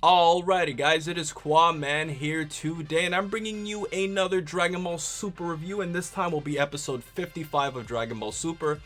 Alrighty guys, it is Qaaman here today, and I'm bringing you another Dragon Ball Super review, and this time will be episode 55 of Dragon Ball Super.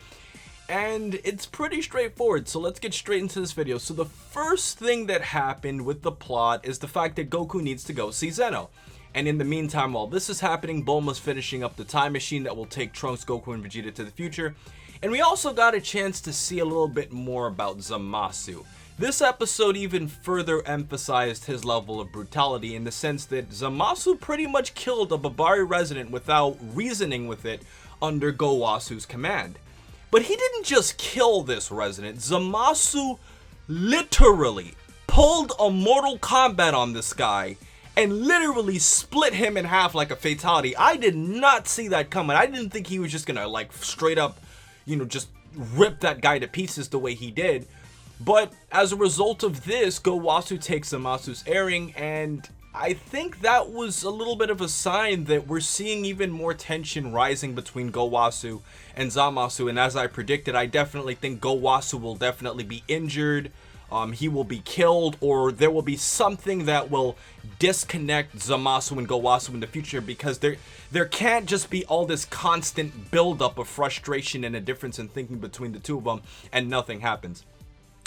And it's pretty straightforward, so let's get straight into this video. So the first thing that happened with the plot is the fact that Goku needs to go see Zeno. And in the meantime, while this is happening, Bulma's finishing up the time machine that will take Trunks, Goku, and Vegeta to the future. And we also got a chance to see a little bit more about Zamasu. This episode even further emphasized his level of brutality in the sense that Zamasu pretty much killed a Babari resident without reasoning with it under Gowasu's command. But he didn't just kill this resident. Zamasu literally pulled a Mortal Kombat on this guy and literally split him in half like a fatality. I did not see that coming. I didn't think he was just gonna like straight up, just rip that guy to pieces the way he did. But as a result of this, Gowasu takes Zamasu's airing, and I think that was a little bit of a sign that we're seeing even more tension rising between Gowasu and Zamasu. And as I predicted, I definitely think Gowasu will definitely be injured. He will be killed, or there will be something that will disconnect Zamasu and Gowasu in the future, because there can't just be all this constant buildup of frustration and a difference in thinking between the two of them and nothing happens.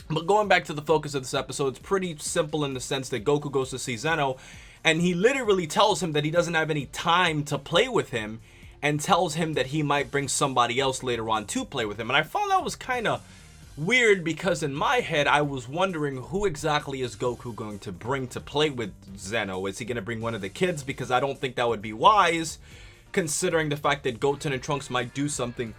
But going back to the focus of this episode, it's pretty simple in the sense that Goku goes to see Zeno, and he literally tells him that he doesn't have any time to play with him, and tells him that he might bring somebody else later on to play with him. And I found that was kind of weird, because in my head I was wondering, who exactly is Goku going to bring to play with Zeno? Is he going to bring one of the kids? Because I don't think that would be wise, considering the fact that Goten and Trunks might do something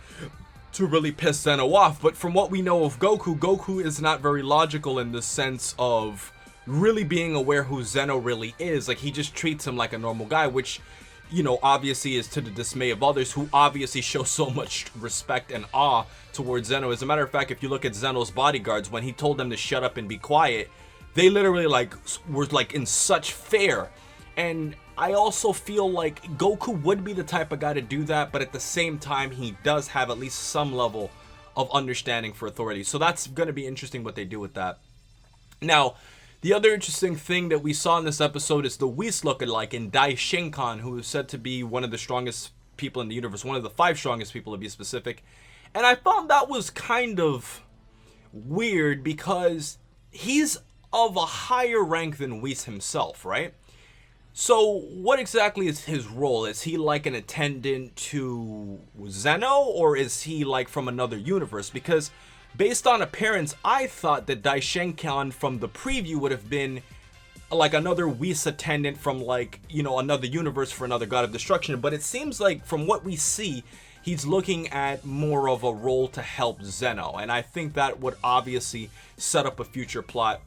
to really piss Zeno off. But from what we know of Goku, Goku is not very logical in the sense of really being aware who Zeno really is. Like, he just treats him like a normal guy, which, obviously is to the dismay of others who obviously show so much respect and awe towards Zeno. As a matter of fact, if you look at Zeno's bodyguards, when he told them to shut up and be quiet, they literally were in such fear. And I also feel like Goku would be the type of guy to do that, but at the same time, he does have at least some level of understanding for authority. So that's going to be interesting what they do with that. Now, the other interesting thing that we saw in this episode is the Whis lookalike in Dai Shinkan, who is said to be one of the strongest people in the universe, one of the 5 strongest people to be specific. And I found that was kind of weird, because he's of a higher rank than Whis himself, right? So what exactly is his role? Is he like an attendant to Zeno, or is he like from another universe? Because based on appearance, I thought that Daishenkan from the preview would have been like another Whis attendant from another universe for another god of destruction. But it seems like from what we see, he's looking at more of a role to help Zeno. And I think that would obviously set up a future plot,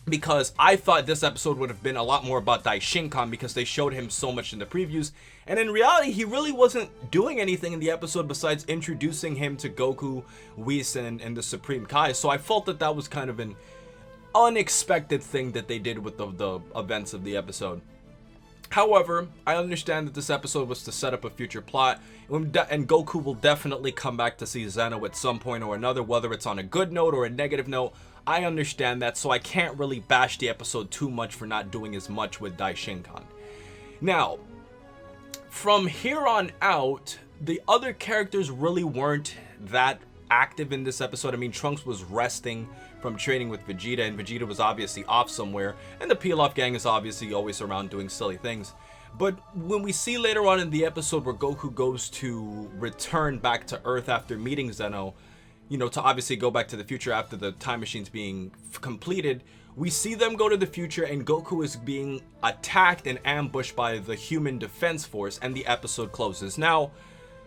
because I thought this episode would have been a lot more about Daishinkan, because they showed him so much in the previews, and in reality he really wasn't doing anything in the episode besides introducing him to Goku, Whis, and the Supreme Kai. So I felt that that was kind of an unexpected thing that they did with the events of the episode. However, I understand that this episode was to set up a future plot, and Goku will definitely come back to see Zeno at some point or another, whether it's on a good note or a negative note. I understand that, so I can't really bash the episode too much for not doing as much with Daishinkan. Now, from here on out, the other characters really weren't that active in this episode. I mean, Trunks was resting from training with Vegeta, and Vegeta was obviously off somewhere, and the Pilaf gang is obviously always around doing silly things. But when we see later on in the episode where Goku goes to return back to Earth after meeting Zeno, to obviously go back to the future after the time machine's being completed, we see them go to the future, and Goku is being attacked and ambushed by the human defense force, and the episode closes. Now,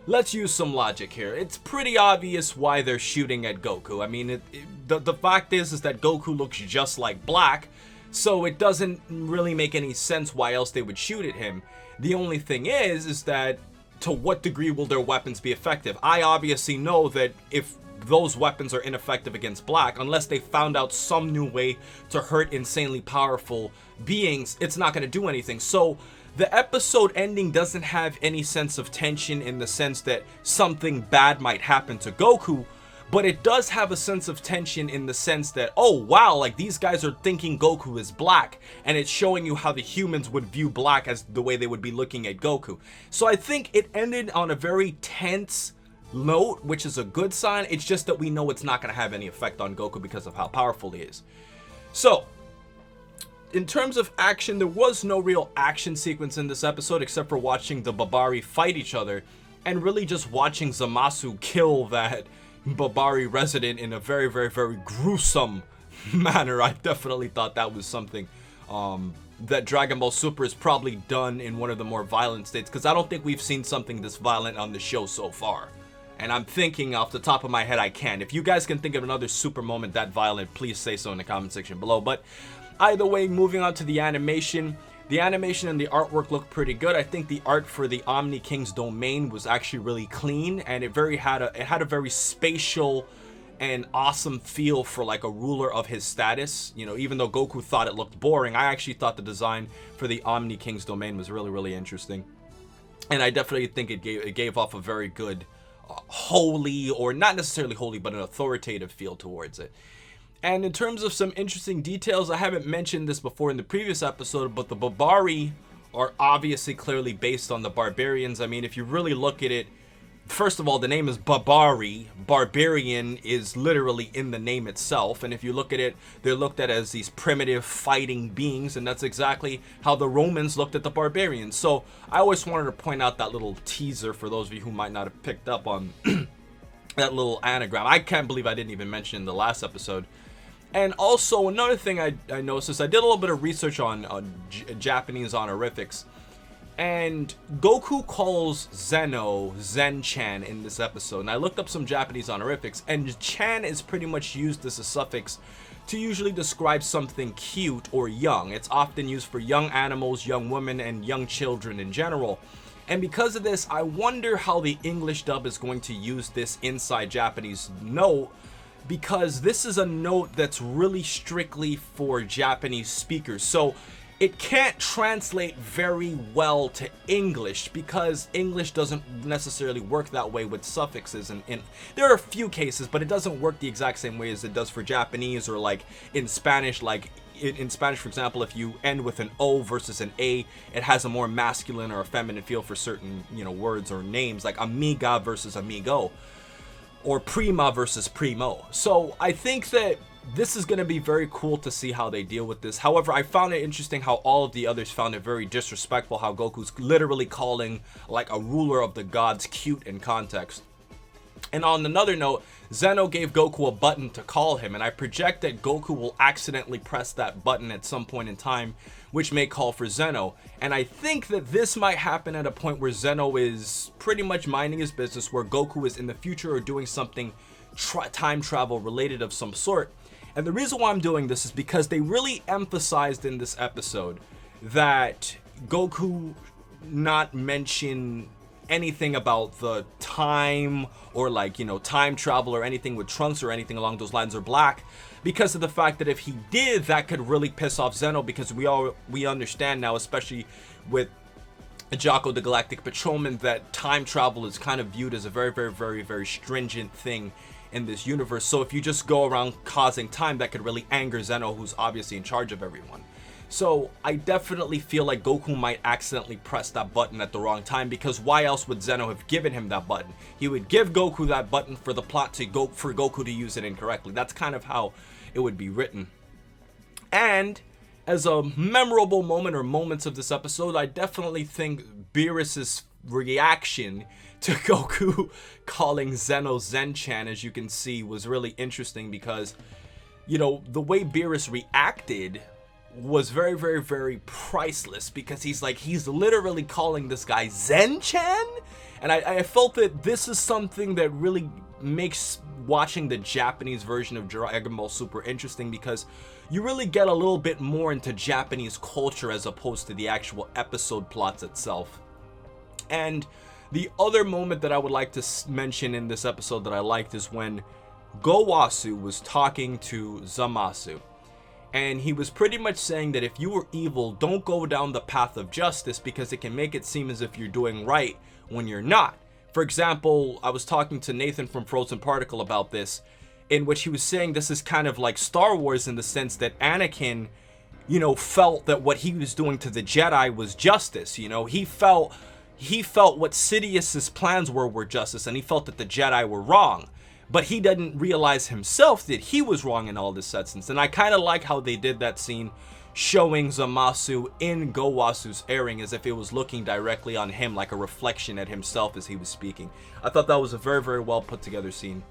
let's use some logic here. It's pretty obvious why they're shooting at Goku. I mean, the fact is that Goku looks just like Black, so it doesn't really make any sense why else they would shoot at him. The only thing is that to what degree will their weapons be effective? I obviously know that if those weapons are ineffective against Black, unless they found out some new way to hurt insanely powerful beings, it's not going to do anything. So the episode ending doesn't have any sense of tension in the sense that something bad might happen to Goku, but it does have a sense of tension in the sense that, oh wow, like these guys are thinking Goku is black, and it's showing you how the humans would view black as the way they would be looking at Goku. So I think it ended on a very tense note, which is a good sign. It's just that we know it's not going to have any effect on Goku because of how powerful he is. So in terms of action, there was no real action sequence in this episode except for watching the Babari fight each other and really just watching Zamasu kill that Babari resident in a very, very, very gruesome manner. I definitely thought that was something that Dragon Ball Super has probably done in one of the more violent states, because I don't think we've seen something this violent on the show so far. And I'm thinking off the top of my head I can. If you guys can think of another Super moment that violent, please say so in the comment section below. But either way, moving on to the animation. The animation and the artwork look pretty good. I think the art for the Omni King's domain was actually really clean, and it had a very spatial and awesome feel for like a ruler of his status. You know, even though Goku thought it looked boring, I actually thought the design for the Omni King's domain was really, really interesting. And I definitely think it gave off a very good holy, or not necessarily holy, but an authoritative feel towards it. And in terms of some interesting details, I haven't mentioned this before in the previous episode, but the Babari are obviously clearly based on the barbarians. I mean, if you really look at it, first of all, the name is Babari. Barbarian is literally in the name itself. And if you look at it, they're looked at as these primitive fighting beings. And that's exactly how the Romans looked at the barbarians. So I always wanted to point out that little teaser for those of you who might not have picked up on that little anagram. I can't believe I didn't even mention in the last episode. And also, another thing I noticed is I did a little bit of research on Japanese honorifics. And Goku calls Zeno Zen-chan in this episode. And I looked up some Japanese honorifics, and chan is pretty much used as a suffix to usually describe something cute or young. It's often used for young animals, young women, and young children in general. And because of this, I wonder how the English dub is going to use this inside Japanese note, because this is a note that's really strictly for Japanese speakers. So it can't translate very well to English, because English doesn't necessarily work that way with suffixes. And there are a few cases, but it doesn't work the exact same way as it does for Japanese, or like in Spanish. Like in Spanish, for example, if you end with an O versus an A, it has a more masculine or a feminine feel for certain, words or names, like amiga versus amigo, or prima versus primo. So I think that this is going to be very cool to see how they deal with this. However, I found it interesting how all of the others found it very disrespectful, how Goku's literally calling like a ruler of the gods cute in context. And on another note, Zeno gave Goku a button to call him, and I project that Goku will accidentally press that button at some point in time, which may call for Zeno. And I think that this might happen at a point where Zeno is pretty much minding his business, where Goku is in the future or doing something time travel related of some sort. And the reason why I'm doing this is because they really emphasized in this episode that Goku not mention anything about the time, or like, time travel or anything with Trunks or anything along those lines, or Black, because of the fact that if he did, that could really piss off Zeno, because we understand now, especially with Jocko the Galactic Patrolman, that time travel is kind of viewed as a very, very, very, very stringent thing in this universe. So if you just go around causing time, that could really anger Zeno, who's obviously in charge of everyone. So I definitely feel like Goku might accidentally press that button at the wrong time, because why else would Zeno have given him that button? He would give Goku that button for the plot to go for Goku to use it incorrectly. That's kind of how it would be written. And as a memorable moment or moments of this episode, I definitely think Beerus's reaction to Goku calling Zeno Zen-chan, as you can see, was really interesting, because the way Beerus reacted was very, very, very priceless, because he's literally calling this guy Zen-chan. And I felt that this is something that really makes watching the Japanese version of Dragon Ball Super interesting, because you really get a little bit more into Japanese culture as opposed to the actual episode plots itself. And the other moment that I would like to mention in this episode that I liked is when Gowasu was talking to Zamasu. And he was pretty much saying that if you were evil, don't go down the path of justice, because it can make it seem as if you're doing right when you're not. For example, I was talking to Nathan from Frozen Particle about this, in which he was saying this is kind of like Star Wars in the sense that Anakin, you know, felt that what he was doing to the Jedi was justice. You know, he felt what Sidious's plans were justice, and he felt that the Jedi were wrong. But he didn't realize himself that he was wrong in all this essence. And I kind of like how they did that scene, showing Zamasu in Gowasu's airing as if it was looking directly on him, like a reflection at himself as he was speaking. I thought that was a very, very well put together scene.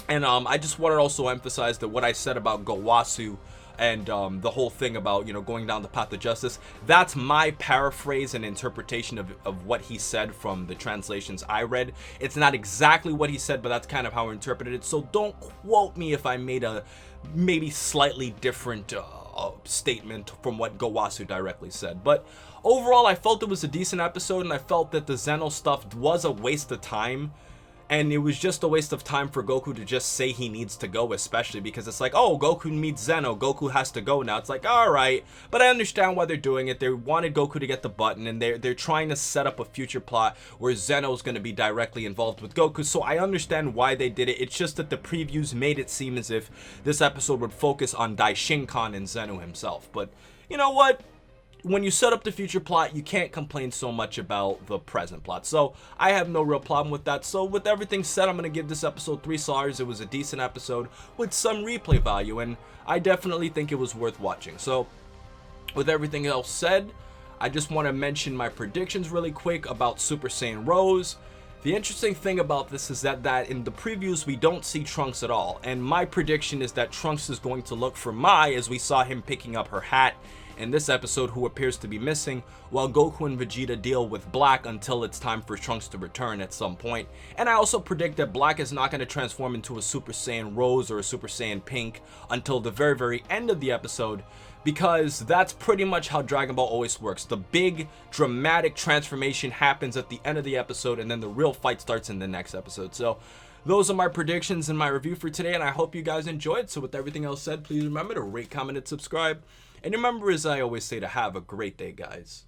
And I just want to also emphasize that what I said about Gowasu and the whole thing about, you know, going down the path of justice, that's my paraphrase and interpretation of what he said from the translations I read. It's not exactly what he said, but that's kind of how I interpreted it. So don't quote me if I made a maybe slightly different statement from what Gowasu directly said. But overall, I felt it was a decent episode, and I felt that the Zeno stuff was a waste of time. And it was just a waste of time for Goku to just say he needs to go, especially because it's like, oh, Goku meets Zeno, Goku has to go now. It's like, all right, but I understand why they're doing it. They wanted Goku to get the button, and they're trying to set up a future plot where Zeno's going to be directly involved with Goku. So I understand why they did it. It's just that the previews made it seem as if this episode would focus on Daishinkan and Zeno himself. But you know what? When you set up the future plot, you can't complain so much about the present plot. So I have no real problem with that. So with everything said, I'm going to give this episode 3 stars. It was a decent episode with some replay value, and I definitely think it was worth watching. So with everything else said, I just want to mention my predictions really quick about Super Saiyan Rose. The interesting thing about this is that in the previews, we don't see Trunks at all. And my prediction is that Trunks is going to look for Mai, as we saw him picking up her hat in this episode, who appears to be missing, while Goku and Vegeta deal with Black until it's time for Trunks to return at some point. And I also predict that Black is not going to transform into a Super Saiyan Rose or a Super Saiyan Pink until the very, very end of the episode, because that's pretty much how Dragon Ball always works. The big dramatic transformation happens at the end of the episode, and then the real fight starts in the next episode. So those are my predictions and my review for today, and I hope you guys enjoyed. So with everything else said, please remember to rate, comment, and subscribe. And remember, as I always say, to have a great day, guys.